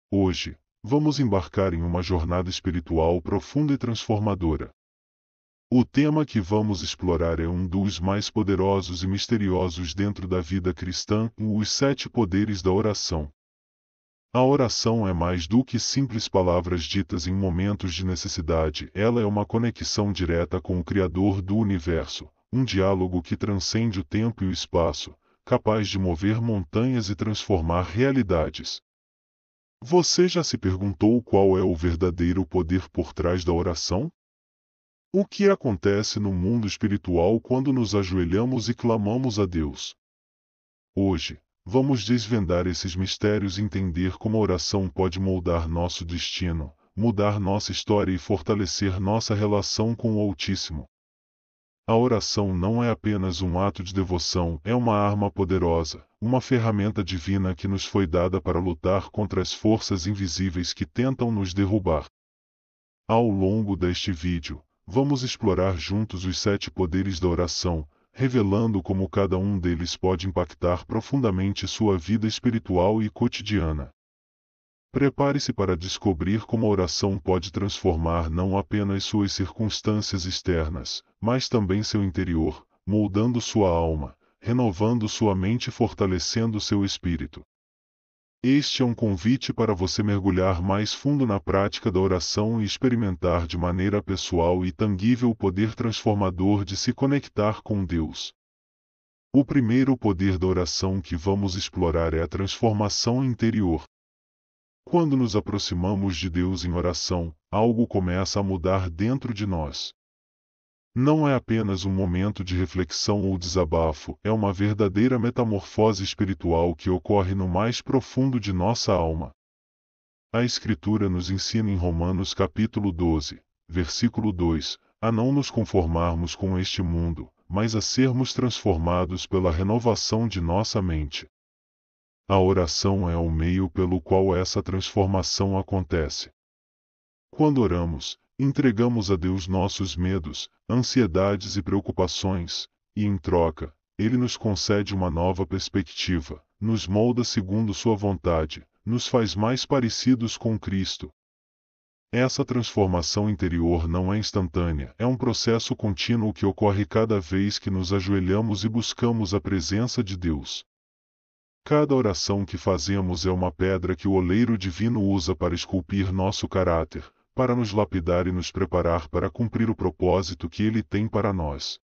Hoje, vamos embarcar em uma jornada espiritual profunda e transformadora. O tema que vamos explorar é um dos mais poderosos e misteriosos dentro da vida cristã, os 7 poderes da oração. A oração é mais do que simples palavras ditas em momentos de necessidade, ela é uma conexão direta com o Criador do Universo, um diálogo que transcende o tempo e o espaço, capaz de mover montanhas e transformar realidades. Você já se perguntou qual é o verdadeiro poder por trás da oração? O que acontece no mundo espiritual quando nos ajoelhamos e clamamos a Deus? Hoje, vamos desvendar esses mistérios e entender como a oração pode moldar nosso destino, mudar nossa história e fortalecer nossa relação com o Altíssimo. A oração não é apenas um ato de devoção, é uma arma poderosa, uma ferramenta divina que nos foi dada para lutar contra as forças invisíveis que tentam nos derrubar. Ao longo deste vídeo, vamos explorar juntos os 7 poderes da oração, revelando como cada um deles pode impactar profundamente sua vida espiritual e cotidiana. Prepare-se para descobrir como a oração pode transformar não apenas suas circunstâncias externas, mas também seu interior, moldando sua alma, renovando sua mente e fortalecendo seu espírito. Este é um convite para você mergulhar mais fundo na prática da oração e experimentar de maneira pessoal e tangível o poder transformador de se conectar com Deus. O primeiro poder da oração que vamos explorar é a transformação interior. Quando nos aproximamos de Deus em oração, algo começa a mudar dentro de nós. Não é apenas um momento de reflexão ou desabafo, é uma verdadeira metamorfose espiritual que ocorre no mais profundo de nossa alma. A Escritura nos ensina em Romanos capítulo 12, versículo 2, a não nos conformarmos com este mundo, mas a sermos transformados pela renovação de nossa mente. A oração é o meio pelo qual essa transformação acontece. Quando oramos, entregamos a Deus nossos medos, ansiedades e preocupações, e em troca, Ele nos concede uma nova perspectiva, nos molda segundo sua vontade, nos faz mais parecidos com Cristo. Essa transformação interior não é instantânea, é um processo contínuo que ocorre cada vez que nos ajoelhamos e buscamos a presença de Deus. Cada oração que fazemos é uma pedra que o oleiro divino usa para esculpir nosso caráter, para nos lapidar e nos preparar para cumprir o propósito que Ele tem para nós.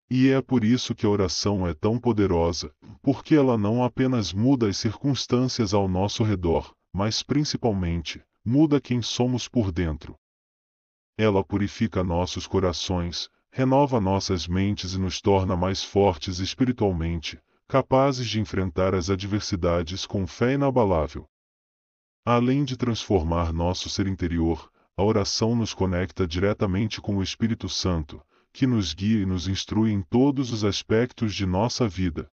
E é por isso que a oração é tão poderosa, porque ela não apenas muda as circunstâncias ao nosso redor, mas principalmente, muda quem somos por dentro. Ela purifica nossos corações, renova nossas mentes e nos torna mais fortes espiritualmente, capazes de enfrentar as adversidades com fé inabalável. Além de transformar nosso ser interior, a oração nos conecta diretamente com o Espírito Santo, que nos guia e nos instrui em todos os aspectos de nossa vida.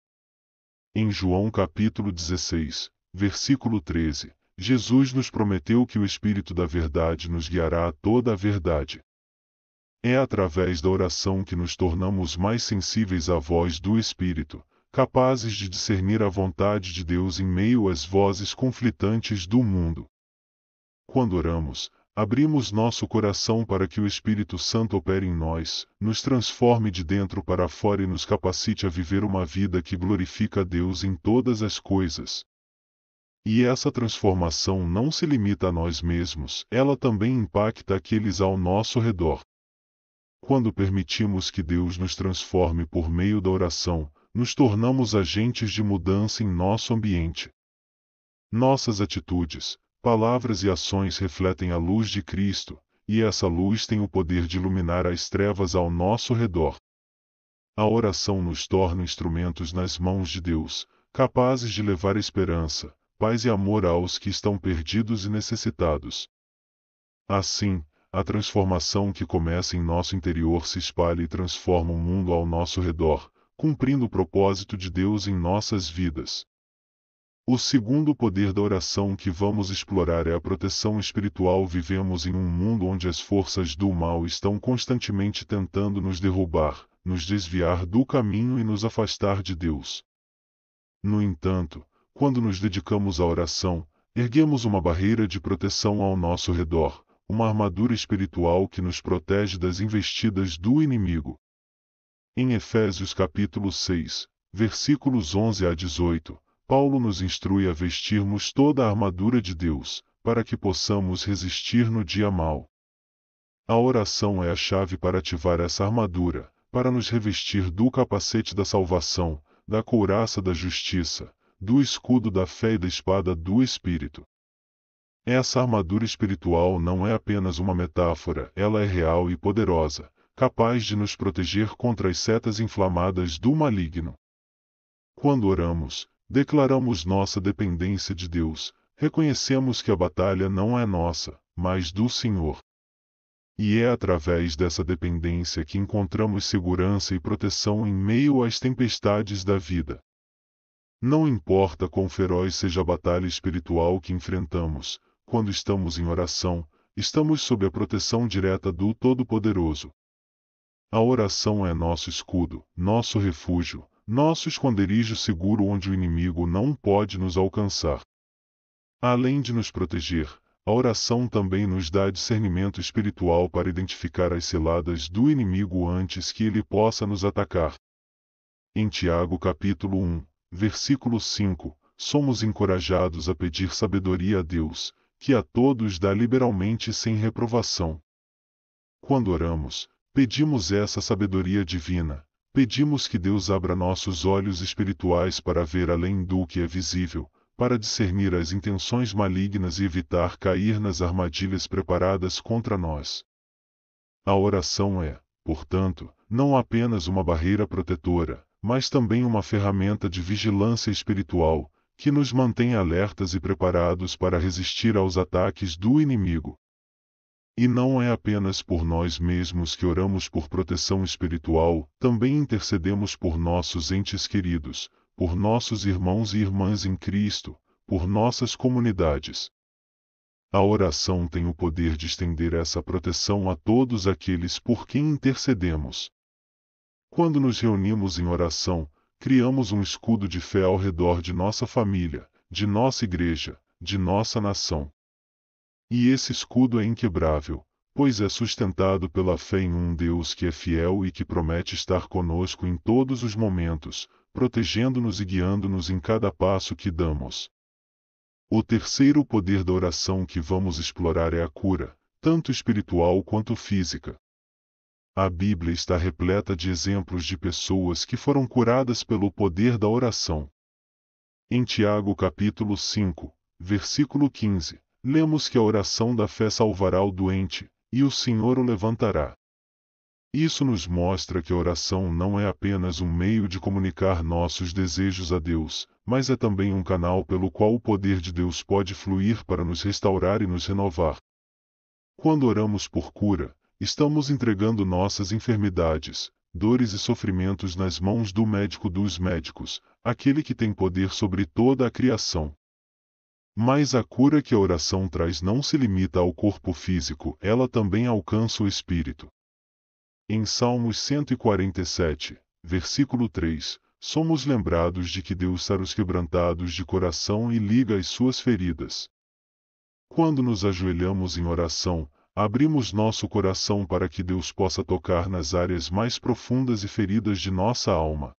Em João capítulo 16, versículo 13, Jesus nos prometeu que o Espírito da Verdade nos guiará a toda a verdade. É através da oração que nos tornamos mais sensíveis à voz do Espírito, capazes de discernir a vontade de Deus em meio às vozes conflitantes do mundo. Quando oramos, abrimos nosso coração para que o Espírito Santo opere em nós, nos transforme de dentro para fora e nos capacite a viver uma vida que glorifica a Deus em todas as coisas. E essa transformação não se limita a nós mesmos, ela também impacta aqueles ao nosso redor. Quando permitimos que Deus nos transforme por meio da oração, nos tornamos agentes de mudança em nosso ambiente. Nossas atitudes, palavras e ações refletem a luz de Cristo, e essa luz tem o poder de iluminar as trevas ao nosso redor. A oração nos torna instrumentos nas mãos de Deus, capazes de levar esperança, paz e amor aos que estão perdidos e necessitados. Assim, a transformação que começa em nosso interior se espalha e transforma o mundo ao nosso redor, cumprindo o propósito de Deus em nossas vidas. O segundo poder da oração que vamos explorar é a proteção espiritual. Vivemos em um mundo onde as forças do mal estão constantemente tentando nos derrubar, nos desviar do caminho e nos afastar de Deus. No entanto, quando nos dedicamos à oração, Erguemos uma barreira de proteção ao nosso redor, uma armadura espiritual que nos protege das investidas do inimigo. Em Efésios capítulo 6, versículos 11 a 18, Paulo nos instrui a vestirmos toda a armadura de Deus, para que possamos resistir no dia mau. A oração é a chave para ativar essa armadura, para nos revestir do capacete da salvação, da couraça da justiça, do escudo da fé e da espada do Espírito. Essa armadura espiritual não é apenas uma metáfora, ela é real e poderosa, capaz de nos proteger contra as setas inflamadas do maligno. Quando oramos, declaramos nossa dependência de Deus, reconhecemos que a batalha não é nossa, mas do Senhor. E é através dessa dependência que encontramos segurança e proteção em meio às tempestades da vida. Não importa quão feroz seja a batalha espiritual que enfrentamos, quando estamos em oração, estamos sob a proteção direta do Todo-Poderoso. A oração é nosso escudo, nosso refúgio, nosso esconderijo seguro onde o inimigo não pode nos alcançar. Além de nos proteger, a oração também nos dá discernimento espiritual para identificar as ciladas do inimigo antes que ele possa nos atacar. Em Tiago capítulo 1, versículo 5, somos encorajados a pedir sabedoria a Deus, que a todos dá liberalmente sem reprovação. Quando oramos, pedimos essa sabedoria divina, pedimos que Deus abra nossos olhos espirituais para ver além do que é visível, para discernir as intenções malignas e evitar cair nas armadilhas preparadas contra nós. A oração é, portanto, não apenas uma barreira protetora, mas também uma ferramenta de vigilância espiritual, que nos mantém alertas e preparados para resistir aos ataques do inimigo. E não é apenas por nós mesmos que oramos por proteção espiritual, também intercedemos por nossos entes queridos, por nossos irmãos e irmãs em Cristo, por nossas comunidades. A oração tem o poder de estender essa proteção a todos aqueles por quem intercedemos. Quando nos reunimos em oração, criamos um escudo de fé ao redor de nossa família, de nossa igreja, de nossa nação. E esse escudo é inquebrável, pois é sustentado pela fé em um Deus que é fiel e que promete estar conosco em todos os momentos, protegendo-nos e guiando-nos em cada passo que damos. O terceiro poder da oração que vamos explorar é a cura, tanto espiritual quanto física. A Bíblia está repleta de exemplos de pessoas que foram curadas pelo poder da oração. Em Tiago capítulo 5, versículo 15, lemos que a oração da fé salvará o doente, e o Senhor o levantará. Isso nos mostra que a oração não é apenas um meio de comunicar nossos desejos a Deus, mas é também um canal pelo qual o poder de Deus pode fluir para nos restaurar e nos renovar. Quando oramos por cura, estamos entregando nossas enfermidades, dores e sofrimentos nas mãos do médico dos médicos, aquele que tem poder sobre toda a criação. Mas a cura que a oração traz não se limita ao corpo físico, ela também alcança o espírito. Em Salmos 147, versículo 3, somos lembrados de que Deus sara os quebrantados de coração e liga as suas feridas. Quando nos ajoelhamos em oração, abrimos nosso coração para que Deus possa tocar nas áreas mais profundas e feridas de nossa alma.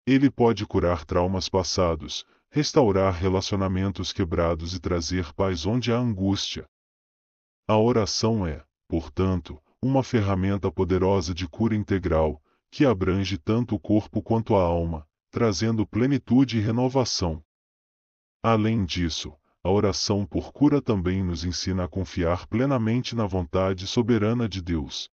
Ele pode curar traumas passados, restaurar relacionamentos quebrados e trazer paz onde há angústia. A oração é, portanto, uma ferramenta poderosa de cura integral, que abrange tanto o corpo quanto a alma, trazendo plenitude e renovação. Além disso, a oração por cura também nos ensina a confiar plenamente na vontade soberana de Deus.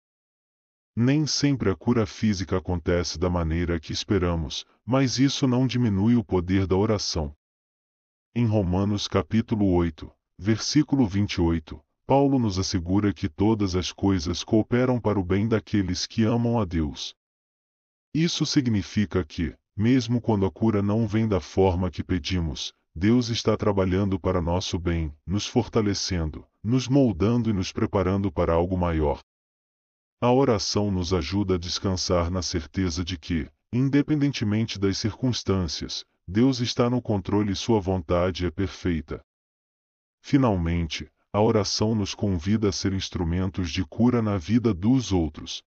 Nem sempre a cura física acontece da maneira que esperamos, mas isso não diminui o poder da oração. Em Romanos capítulo 8, versículo 28, Paulo nos assegura que todas as coisas cooperam para o bem daqueles que amam a Deus. Isso significa que, mesmo quando a cura não vem da forma que pedimos, Deus está trabalhando para nosso bem, nos fortalecendo, nos moldando e nos preparando para algo maior. A oração nos ajuda a descansar na certeza de que, independentemente das circunstâncias, Deus está no controle e sua vontade é perfeita. Finalmente, a oração nos convida a ser instrumentos de cura na vida dos outros.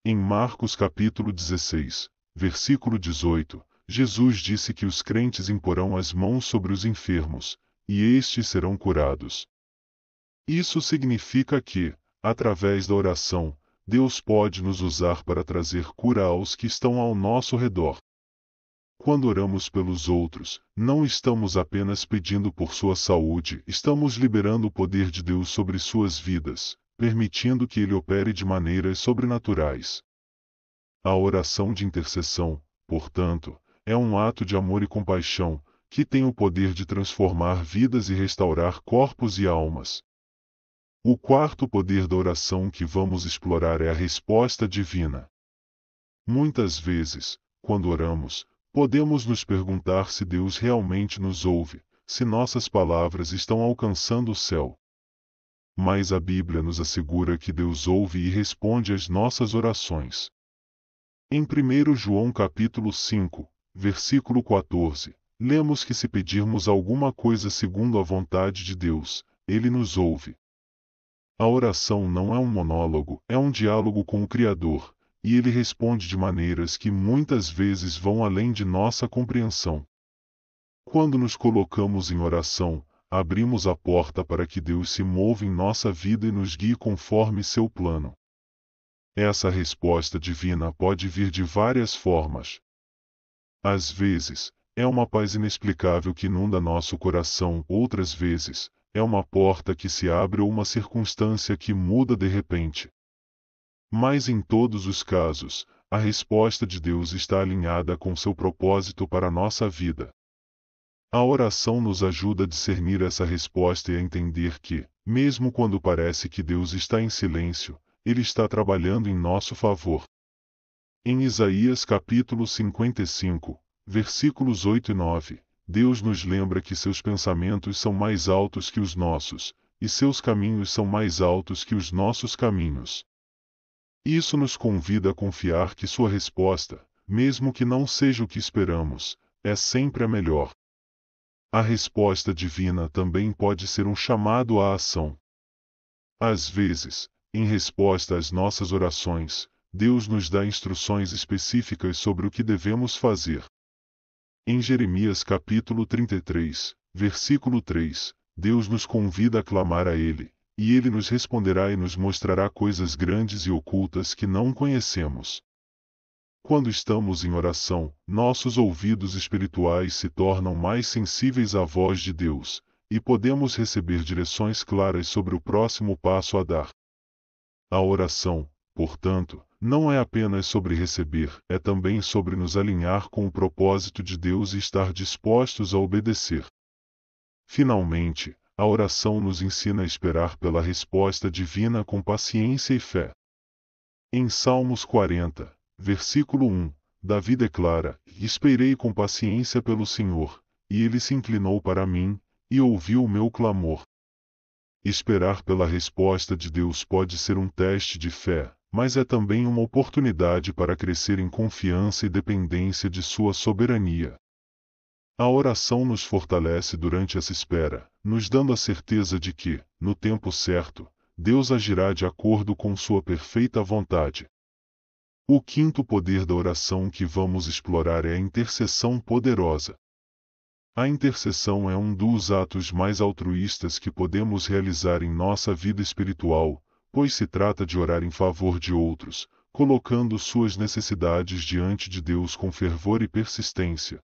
Em Marcos capítulo 16, versículo 18, Jesus disse que os crentes imporão as mãos sobre os enfermos, e estes serão curados. Isso significa que, através da oração, Deus pode nos usar para trazer cura aos que estão ao nosso redor. Quando oramos pelos outros, não estamos apenas pedindo por sua saúde, estamos liberando o poder de Deus sobre suas vidas, permitindo que Ele opere de maneiras sobrenaturais. A oração de intercessão, portanto, é um ato de amor e compaixão, que tem o poder de transformar vidas e restaurar corpos e almas. O quarto poder da oração que vamos explorar é a resposta divina. Muitas vezes, quando oramos, podemos nos perguntar se Deus realmente nos ouve, se nossas palavras estão alcançando o céu. Mas a Bíblia nos assegura que Deus ouve e responde às nossas orações. Em 1 João capítulo 5, versículo 14, lemos que se pedirmos alguma coisa segundo a vontade de Deus, Ele nos ouve. A oração não é um monólogo, é um diálogo com o Criador, e Ele responde de maneiras que muitas vezes vão além de nossa compreensão. Quando nos colocamos em oração, abrimos a porta para que Deus se mova em nossa vida e nos guie conforme seu plano. Essa resposta divina pode vir de várias formas. Às vezes, é uma paz inexplicável que inunda nosso coração, outras vezes, é uma porta que se abre ou uma circunstância que muda de repente. Mas em todos os casos, a resposta de Deus está alinhada com seu propósito para a nossa vida. A oração nos ajuda a discernir essa resposta e a entender que, mesmo quando parece que Deus está em silêncio, Ele está trabalhando em nosso favor. Em Isaías capítulo 55, versículos 8 e 9, Deus nos lembra que seus pensamentos são mais altos que os nossos, e seus caminhos são mais altos que os nossos caminhos. Isso nos convida a confiar que sua resposta, mesmo que não seja o que esperamos, é sempre a melhor. A resposta divina também pode ser um chamado à ação. Às vezes, em resposta às nossas orações, Deus nos dá instruções específicas sobre o que devemos fazer. Em Jeremias capítulo 33, versículo 3, Deus nos convida a clamar a Ele, e Ele nos responderá e nos mostrará coisas grandes e ocultas que não conhecemos. Quando estamos em oração, nossos ouvidos espirituais se tornam mais sensíveis à voz de Deus, e podemos receber direções claras sobre o próximo passo a dar. A oração, portanto, não é apenas sobre receber, é também sobre nos alinhar com o propósito de Deus e estar dispostos a obedecer. Finalmente, a oração nos ensina a esperar pela resposta divina com paciência e fé. Em Salmos 40, versículo 1, Davi declara: Esperei com paciência pelo Senhor, e Ele se inclinou para mim, e ouviu o meu clamor. Esperar pela resposta de Deus pode ser um teste de fé, mas é também uma oportunidade para crescer em confiança e dependência de sua soberania. A oração nos fortalece durante essa espera, nos dando a certeza de que, no tempo certo, Deus agirá de acordo com sua perfeita vontade. O quinto poder da oração que vamos explorar é a intercessão poderosa. A intercessão é um dos atos mais altruístas que podemos realizar em nossa vida espiritual, pois se trata de orar em favor de outros, colocando suas necessidades diante de Deus com fervor e persistência.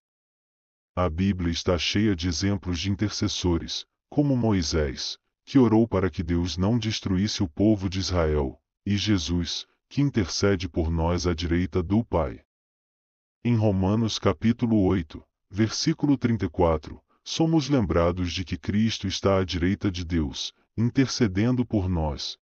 A Bíblia está cheia de exemplos de intercessores, como Moisés, que orou para que Deus não destruísse o povo de Israel, e Jesus, que intercede por nós à direita do Pai. Em Romanos capítulo 8, versículo 34, somos lembrados de que Cristo está à direita de Deus, intercedendo por nós.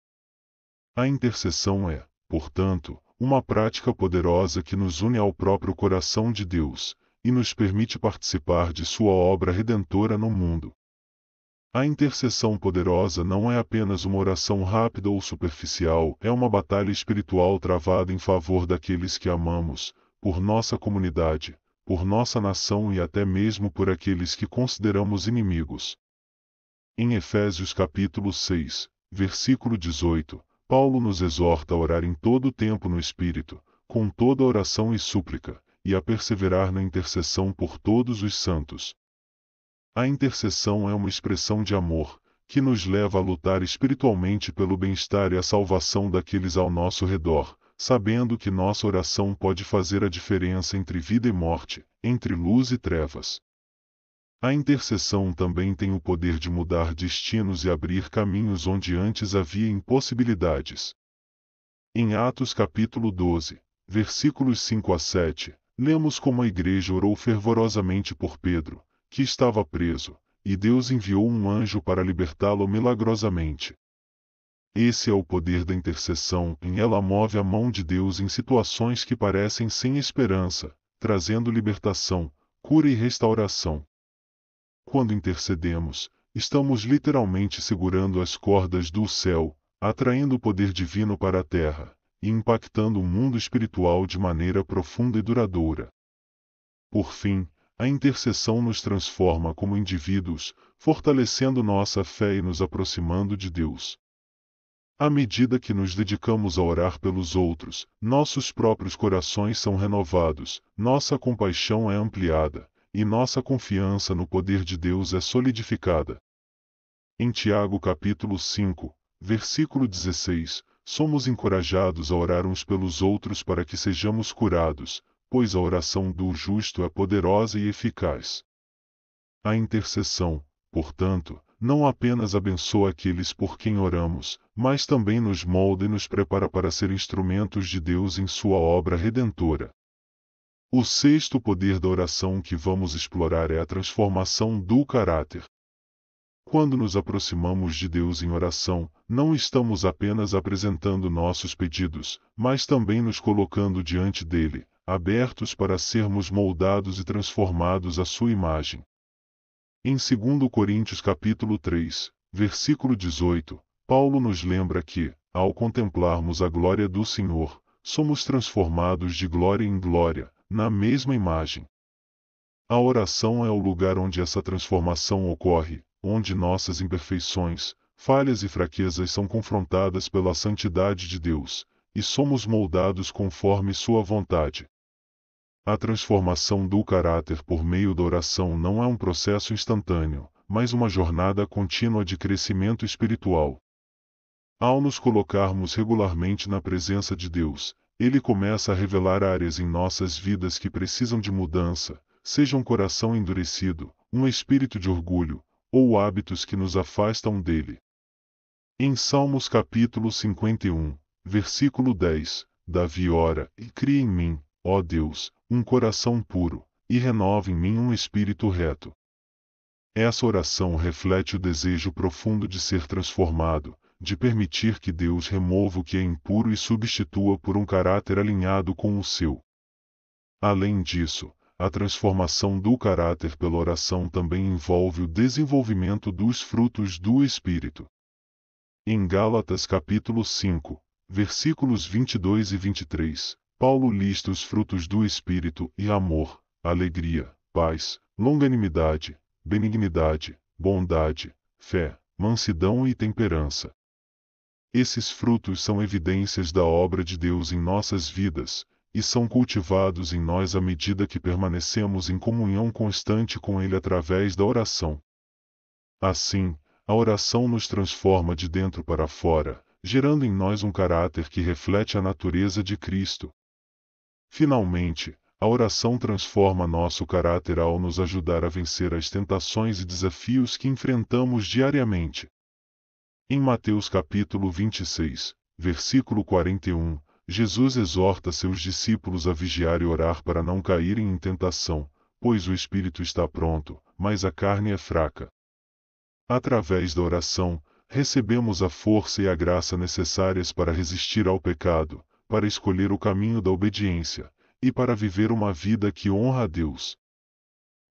A intercessão é, portanto, uma prática poderosa que nos une ao próprio coração de Deus, e nos permite participar de sua obra redentora no mundo. A intercessão poderosa não é apenas uma oração rápida ou superficial, é uma batalha espiritual travada em favor daqueles que amamos, por nossa comunidade, por nossa nação e até mesmo por aqueles que consideramos inimigos. Em Efésios capítulo 6, versículo 18, Paulo nos exorta a orar em todo o tempo no Espírito, com toda oração e súplica, e a perseverar na intercessão por todos os santos. A intercessão é uma expressão de amor, que nos leva a lutar espiritualmente pelo bem-estar e a salvação daqueles ao nosso redor, sabendo que nossa oração pode fazer a diferença entre vida e morte, entre luz e trevas. A intercessão também tem o poder de mudar destinos e abrir caminhos onde antes havia impossibilidades. Em Atos capítulo 12, versículos 5 a 7, lemos como a igreja orou fervorosamente por Pedro, que estava preso, e Deus enviou um anjo para libertá-lo milagrosamente. Esse é o poder da intercessão, ela move a mão de Deus em situações que parecem sem esperança, trazendo libertação, cura e restauração. Quando intercedemos, estamos literalmente segurando as cordas do céu, atraindo o poder divino para a terra, e impactando o mundo espiritual de maneira profunda e duradoura. Por fim, a intercessão nos transforma como indivíduos, fortalecendo nossa fé e nos aproximando de Deus. À medida que nos dedicamos a orar pelos outros, nossos próprios corações são renovados, nossa compaixão é ampliada, e nossa confiança no poder de Deus é solidificada. Em Tiago capítulo 5, versículo 16, somos encorajados a orar uns pelos outros para que sejamos curados, pois a oração do justo é poderosa e eficaz. A intercessão, portanto, não apenas abençoa aqueles por quem oramos, mas também nos molda e nos prepara para ser instrumentos de Deus em sua obra redentora. O sexto poder da oração que vamos explorar é a transformação do caráter. Quando nos aproximamos de Deus em oração, não estamos apenas apresentando nossos pedidos, mas também nos colocando diante dele, abertos para sermos moldados e transformados à sua imagem. Em 2 Coríntios capítulo 3, versículo 18, Paulo nos lembra que, ao contemplarmos a glória do Senhor, somos transformados de glória em glória, na mesma imagem. A oração é o lugar onde essa transformação ocorre, onde nossas imperfeições, falhas e fraquezas são confrontadas pela santidade de Deus, e somos moldados conforme sua vontade. A transformação do caráter por meio da oração não é um processo instantâneo, mas uma jornada contínua de crescimento espiritual. Ao nos colocarmos regularmente na presença de Deus, Ele começa a revelar áreas em nossas vidas que precisam de mudança, seja um coração endurecido, um espírito de orgulho, ou hábitos que nos afastam dele. Em Salmos capítulo 51, versículo 10, Davi ora: "E cria em mim, ó Deus, um coração puro, e renova em mim um espírito reto." Essa oração reflete o desejo profundo de ser transformado, de permitir que Deus remova o que é impuro e substitua por um caráter alinhado com o seu. Além disso, a transformação do caráter pela oração também envolve o desenvolvimento dos frutos do Espírito. Em Gálatas capítulo 5, versículos 22 e 23, Paulo lista os frutos do Espírito e amor, alegria, paz, longanimidade, benignidade, bondade, fé, mansidão e temperança. Esses frutos são evidências da obra de Deus em nossas vidas, e são cultivados em nós à medida que permanecemos em comunhão constante com Ele através da oração. Assim, a oração nos transforma de dentro para fora, gerando em nós um caráter que reflete a natureza de Cristo. Finalmente, a oração transforma nosso caráter ao nos ajudar a vencer as tentações e desafios que enfrentamos diariamente. Em Mateus capítulo 26, versículo 41, Jesus exorta seus discípulos a vigiar e orar para não caírem em tentação, pois o espírito está pronto, mas a carne é fraca. Através da oração, recebemos a força e a graça necessárias para resistir ao pecado, para escolher o caminho da obediência, e para viver uma vida que honra a Deus.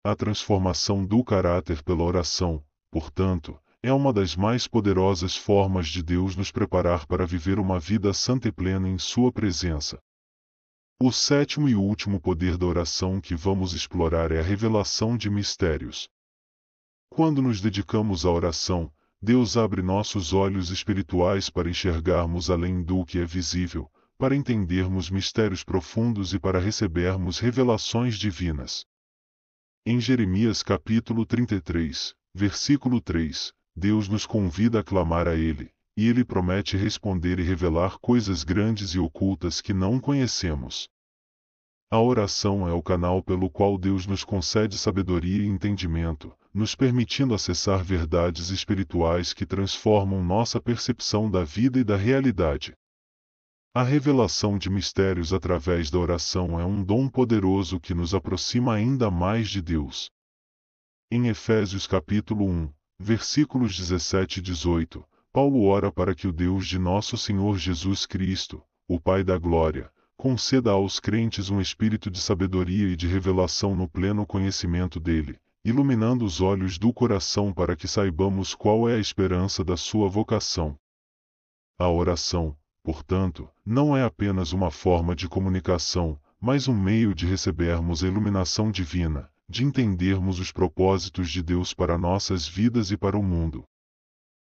A transformação do caráter pela oração, portanto, é uma das mais poderosas formas de Deus nos preparar para viver uma vida santa e plena em sua presença. O sétimo e último poder da oração que vamos explorar é a revelação de mistérios. Quando nos dedicamos à oração, Deus abre nossos olhos espirituais para enxergarmos além do que é visível, para entendermos mistérios profundos e para recebermos revelações divinas. Em Jeremias capítulo 33, versículo 3, Deus nos convida a clamar a Ele, e Ele promete responder e revelar coisas grandes e ocultas que não conhecemos. A oração é o canal pelo qual Deus nos concede sabedoria e entendimento, nos permitindo acessar verdades espirituais que transformam nossa percepção da vida e da realidade. A revelação de mistérios através da oração é um dom poderoso que nos aproxima ainda mais de Deus. Em Efésios capítulo 1, versículos 17 e 18, Paulo ora para que o Deus de nosso Senhor Jesus Cristo, o Pai da Glória, conceda aos crentes um espírito de sabedoria e de revelação no pleno conhecimento dele, iluminando os olhos do coração para que saibamos qual é a esperança da sua vocação. A oração, portanto, não é apenas uma forma de comunicação, mas um meio de recebermos a iluminação divina, de entendermos os propósitos de Deus para nossas vidas e para o mundo.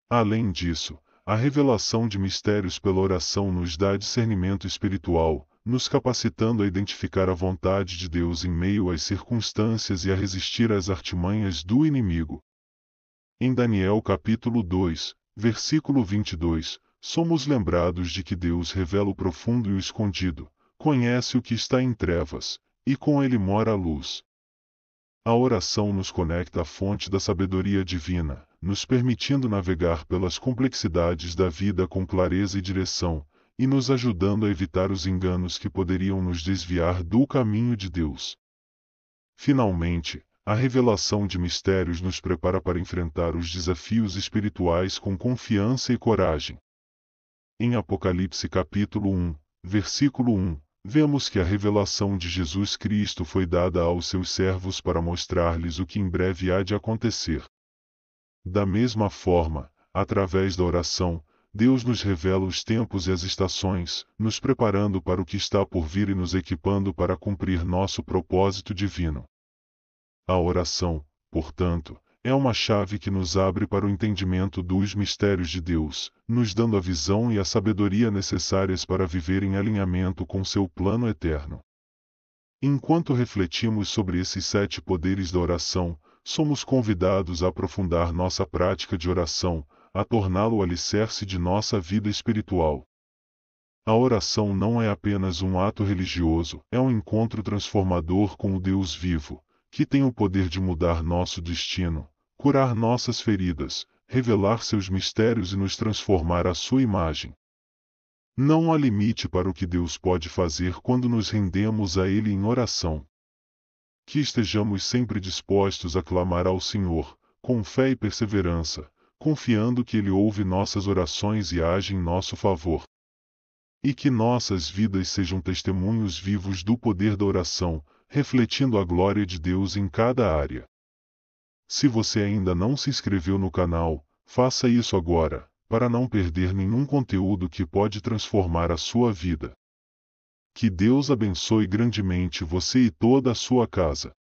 Além disso, a revelação de mistérios pela oração nos dá discernimento espiritual, nos capacitando a identificar a vontade de Deus em meio às circunstâncias e a resistir às artimanhas do inimigo. Em Daniel capítulo 2, versículo 22, somos lembrados de que Deus revela o profundo e o escondido, conhece o que está em trevas, e com ele mora a luz. A oração nos conecta à fonte da sabedoria divina, nos permitindo navegar pelas complexidades da vida com clareza e direção, e nos ajudando a evitar os enganos que poderiam nos desviar do caminho de Deus. Finalmente, a revelação de mistérios nos prepara para enfrentar os desafios espirituais com confiança e coragem. Em Apocalipse capítulo 1, versículo 1, vemos que a revelação de Jesus Cristo foi dada aos seus servos para mostrar-lhes o que em breve há de acontecer. Da mesma forma, através da oração, Deus nos revela os tempos e as estações, nos preparando para o que está por vir e nos equipando para cumprir nosso propósito divino. A oração, portanto, é uma chave que nos abre para o entendimento dos mistérios de Deus, nos dando a visão e a sabedoria necessárias para viver em alinhamento com seu plano eterno. Enquanto refletimos sobre esses 7 poderes da oração, somos convidados a aprofundar nossa prática de oração, a torná-lo o alicerce de nossa vida espiritual. A oração não é apenas um ato religioso, é um encontro transformador com o Deus vivo, que tem o poder de mudar nosso destino, curar nossas feridas, revelar seus mistérios e nos transformar à sua imagem. Não há limite para o que Deus pode fazer quando nos rendemos a Ele em oração. Que estejamos sempre dispostos a clamar ao Senhor, com fé e perseverança, confiando que Ele ouve nossas orações e age em nosso favor. E que nossas vidas sejam testemunhos vivos do poder da oração, refletindo a glória de Deus em cada área. Se você ainda não se inscreveu no canal, faça isso agora, para não perder nenhum conteúdo que pode transformar a sua vida. Que Deus abençoe grandemente você e toda a sua casa.